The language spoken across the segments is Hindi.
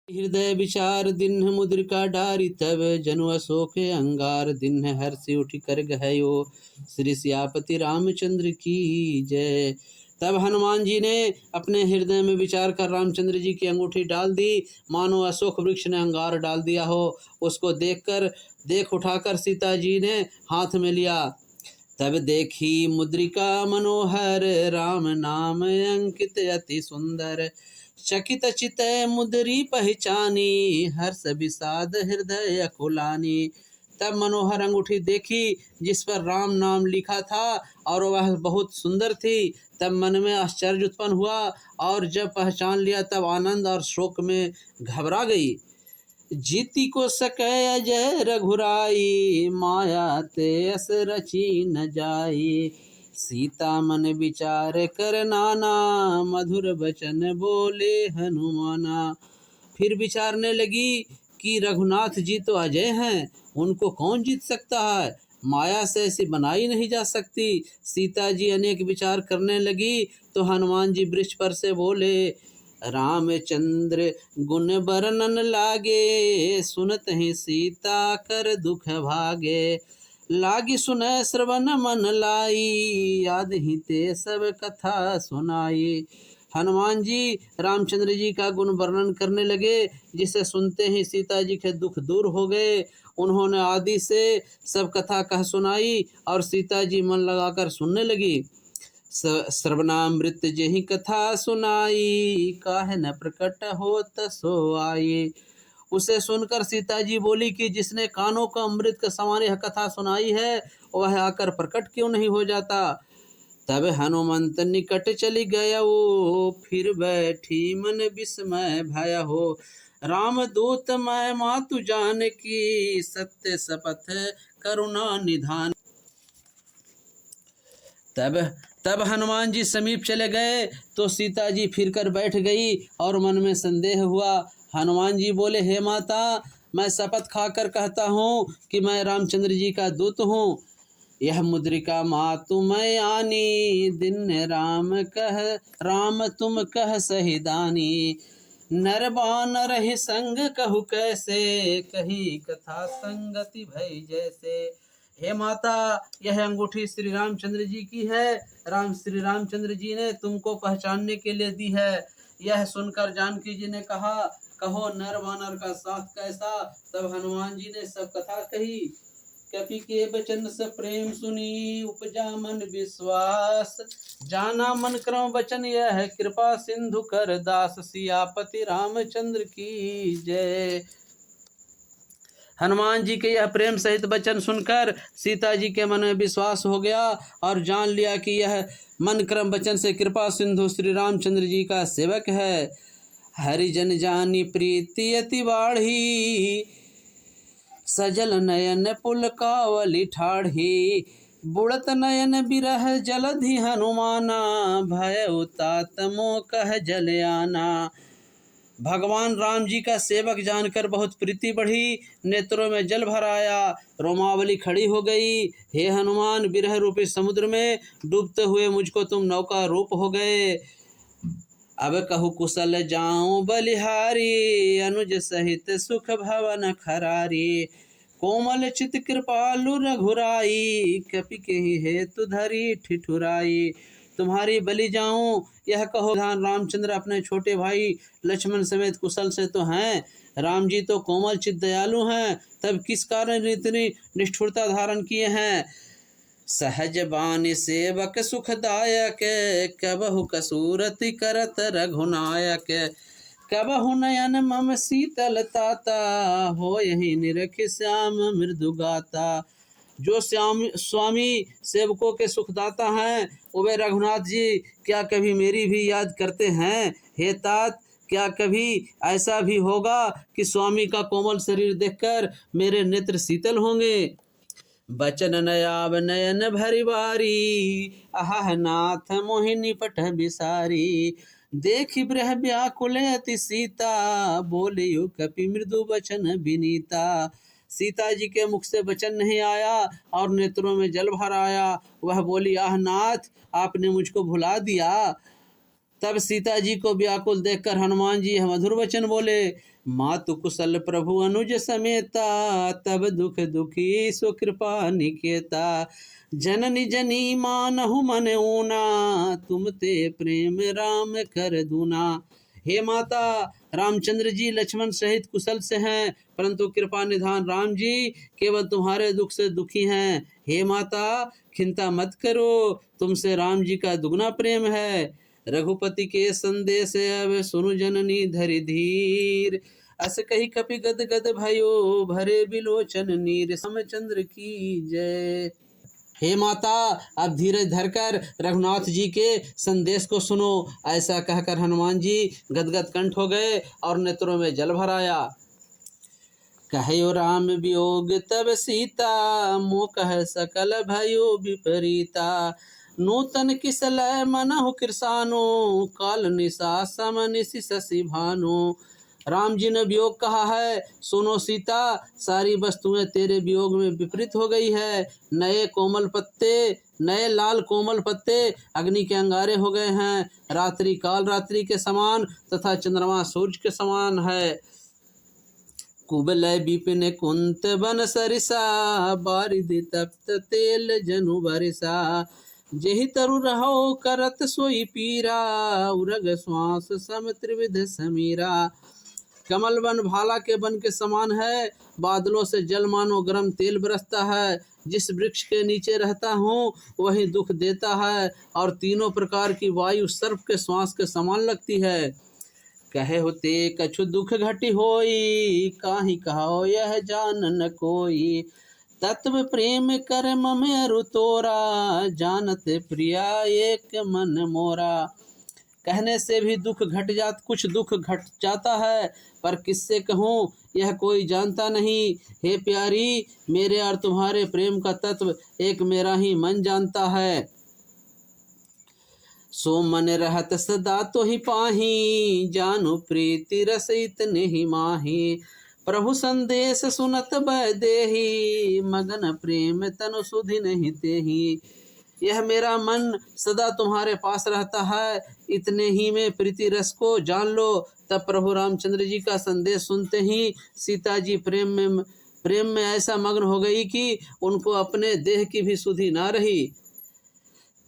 हृदय विचार दिन मुद्रिका डारी तब जनु अशोक अंगार दिन हर्षि उठ कर गयो श्री सियापति रामचंद्र की जय। तब हनुमान जी ने अपने हृदय में विचार कर रामचंद्र जी की अंगूठी डाल दी, मानो अशोक वृक्ष ने अंगार डाल दिया हो। उसको देख उठाकर सीता जी ने हाथ में लिया। तब देखी मुद्रिका मनोहर राम नाम अंकित अति सुंदर। चकित चित मुद्री पहचानी हर्ष विषाद हृदय अकुलानी। तब मनोहर अंगूठी देखी जिस पर राम नाम लिखा था और वह बहुत सुंदर थी। तब मन में आश्चर्य उत्पन्न हुआ और जब पहचान लिया तब आनंद और शोक में घबरा गई। जीती को सकै अजय रघुराई माया ते अस रची न जाई। सीता मन विचार कर नाना मधुर वचन बोले हनुमाना। फिर विचारने लगी कि रघुनाथ जी तो अजय हैं, उनको कौन जीत सकता है, माया से ऐसी बनाई नहीं जा सकती। सीता जी अनेक विचार करने लगी तो हनुमान जी वृक्ष पर से बोले, रामचंद्र गुण वर्णन लागे सुनत ही सीता कर दुख भागे। लागी सुनय श्रवण मन लाई याद ही ते सब कथा सुनाई। हनुमान जी रामचंद्र जी का गुण वर्णन करने लगे, जिसे सुनते ही सीता जी के दुख दूर हो गए। उन्होंने आदि से सब कथा कह सुनाई और सीता जी मन लगाकर सुनने लगी। श्रवणामृत जेहि कथा सुनाई काहे न प्रकट होत सो आई। उसे सुनकर सीता जी बोली कि जिसने कानों को अमृत के समान यह कथा सुनाई है वह आकर प्रकट क्यों नहीं हो जाता। तब हनुमंत निकट चली गया वो फिर बैठी मन विस्मय भय हो। राम दूत मैं मातु जान की सत्य शपथ करुणा निधान। तब हनुमान जी समीप चले गए तो सीता जी फिरकर बैठ गई और मन में संदेह हुआ। हनुमान जी बोले, हे माता, मैं शपथ खाकर कहता हूँ कि मैं रामचंद्र जी का दूत हूँ। यह मुद्रिका मातु मैं आनी दिन राम तुम कह सही दानी। नर बानर ही संग कहु कैसे कही कथा संगति भई जैसे। हे माता, यह अंगूठी श्री रामचंद्र जी की है। श्री रामचंद्र जी ने तुमको पहचानने के लिए दी है। यह सुनकर जानकी जी ने कहा, कहो नर वानर का साथ कैसा। तब हनुमान जी ने सब कथा कही। कपि के बचन से प्रेम सुनी उपजा मन विश्वास। जाना मन क्रम वचन यह कृपा सिंधु कर दास। सियापति रामचंद्र की जय। हनुमान जी के यह प्रेम सहित वचन सुनकर सीता जी के मन में विश्वास हो गया और जान लिया कि यह मन क्रम वचन से कृपा सिंधु श्री रामचंद्र जी का सेवक है। हरिजन जानी प्रीति अति बाढ़ी सजल नयन पुल कावली ठाढ़ी। बुड़त नयन बिरह जलधि हनुमाना भय उतात मोह कह जल आना। भगवान राम जी का सेवक जानकर बहुत प्रीति बढ़ी, नेत्रों में जल भर आया, रोमावली खड़ी हो गई। हे हनुमान, बिरह रूपी समुद्र में डूबते हुए मुझको तुम नौका रूप हो गए। अब कहु कुशल जाऊं बलिहारी अनुज सहित सुख भवन खरारी। कोमल चित कृपालु रघुराई कपि के हेतु धरी ठिठुराई। तुम्हारी बलि जाऊं यह कहो। रामचंद्र अपने छोटे भाई लक्ष्मण समेत कुशल से तो हैं। राम जी तो कोमल चित दयालु हैं, तब किस कारण इतनी निष्ठुरता धारण किए हैं। सहज बानी सेवक सुखदायक कबहु कसूरति करत रघुनायक। कबहु नयन मम शीतल ताता हो यही निरख श्याम मृदु गाता। जो स्वामी सेवकों के सुखदाता हैं वे रघुनाथ जी क्या कभी मेरी भी याद करते हैं। हे तात, क्या कभी ऐसा भी होगा कि स्वामी का कोमल शरीर देखकर मेरे नेत्र शीतल होंगे। बचन नयाब नयन भरी बारी आह नाथ मोहिनी पट बिसारी। देखि ब्रह व्याकुल अति सीता बोलियो कपि मृदु वचन विनीता। सीता जी के मुख से वचन नहीं आया और नेत्रों में जल भर आया। वह बोली, आह नाथ, आपने मुझको भुला दिया। तब सीता जी को व्याकुल देखकर हनुमान जी यह मधुर वचन बोले, मातु कुशल प्रभु अनुज समेता, तब दुख दुखी सो कृपा निकेता। जननी जनी मानहु मन ऊना, तुम ते प्रेम राम कर दूना। हे माता, रामचंद्र जी लक्ष्मण सहित कुशल से हैं, परंतु कृपा निधान राम जी केवल तुम्हारे दुख से दुखी हैं। हे माता, चिंता मत करो, तुमसे राम जी का दुगना प्रेम है। रघुपति के संदेश अब सुनु जननी धरि धीर, अस कही कपि गद गद भयो, भरे बिलोचन नीर। रामचंद्र की जय। हे माता, अब धीरज धरकर रघुनाथ जी के संदेश को सुनो। ऐसा कहकर हनुमान जी गदगद कंठ हो गए और नेत्रों में जल भर आया। कहो राम वियोग तब सीता, मोह कह सकल भयो विपरीता। नूतन किसलय मनहु कृसानो, काल निशा सम निशि शशि भानु। राम जी ने वियोग कहा है, सुनो सीता, सारी वस्तुएं तेरे वियोग में विपरीत हो गई है। नए लाल कोमल पत्ते अग्नि के अंगारे हो गए हैं। रात्रि काल रात्रि के समान तथा चंद्रमा सूरज के समान है। कुबलय विपिन कुंत बन सरिसा, बारिधि तप्त तेल जनु बरिसा। जेहि तरु रहो करत सोई पीरा, उरग श्वास सम त्रिविध समीरा। कमल वन भाला के वन के समान है, बादलों से जल मानो गर्म तेल बरसता है। जिस वृक्ष के नीचे रहता हूँ वही दुख देता है, और तीनों प्रकार की वायु सर्प के श्वास के समान लगती है। कहे होते कछु दुख घटी होई, काहि कहो यह जान न कोई। तत्व प्रेम कर मम अरु तोरा, जानत प्रिया एक मन मोरा। कहने से भी कुछ दुख घट जाता है, पर किससे कहूँ यह कोई जानता नहीं। हे प्यारी, मेरे और तुम्हारे प्रेम का तत्व एक मेरा ही मन जानता है। सो मन रहत सदा तो ही पाही, जानु प्रीति रस इतने ही माही। प्रभु संदेश सुनत बैदेही, मगन प्रेम तनु सुधि नहीं तेही। यह मेरा मन सदा तुम्हारे पास रहता है, इतने ही में प्रीति रस को जान लो। तब प्रभु रामचंद्र जी का संदेश सुनते ही सीता जी प्रेम में ऐसा मग्न हो गई कि उनको अपने देह की भी सुधि ना रही।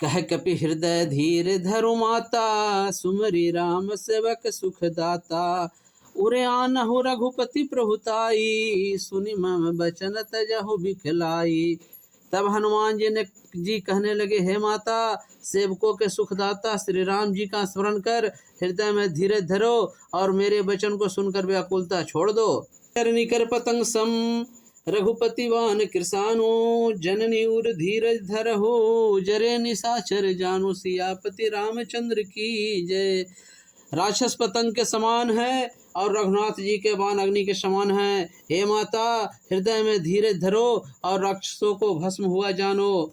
कह कपि हृदय धीर धरु माता, सुमरि राम सेवक सुख दाता। उरे आनहु रघुपति प्रभुताई, सुनि मम बचन तजहु बिखलाई। तब हनुमान जी कहने लगे, हे माता, सेवकों के सुखदाता श्री राम जी का स्मरण कर हृदय में धीरज धरो और मेरे वचन को सुनकर व्याकुलता छोड़ दो। निकर पतंग सम रघुपति वान कृसानु, जननी उर धीरज धरहु, जरे निशाचर जानु। सियापति रामचंद्र की जय। राक्षस पतंग के समान है और रघुनाथ जी के बाण अग्नि के समान हैं। हे माता, हृदय में धीरज धरो और राक्षसों को भस्म हुआ जानो।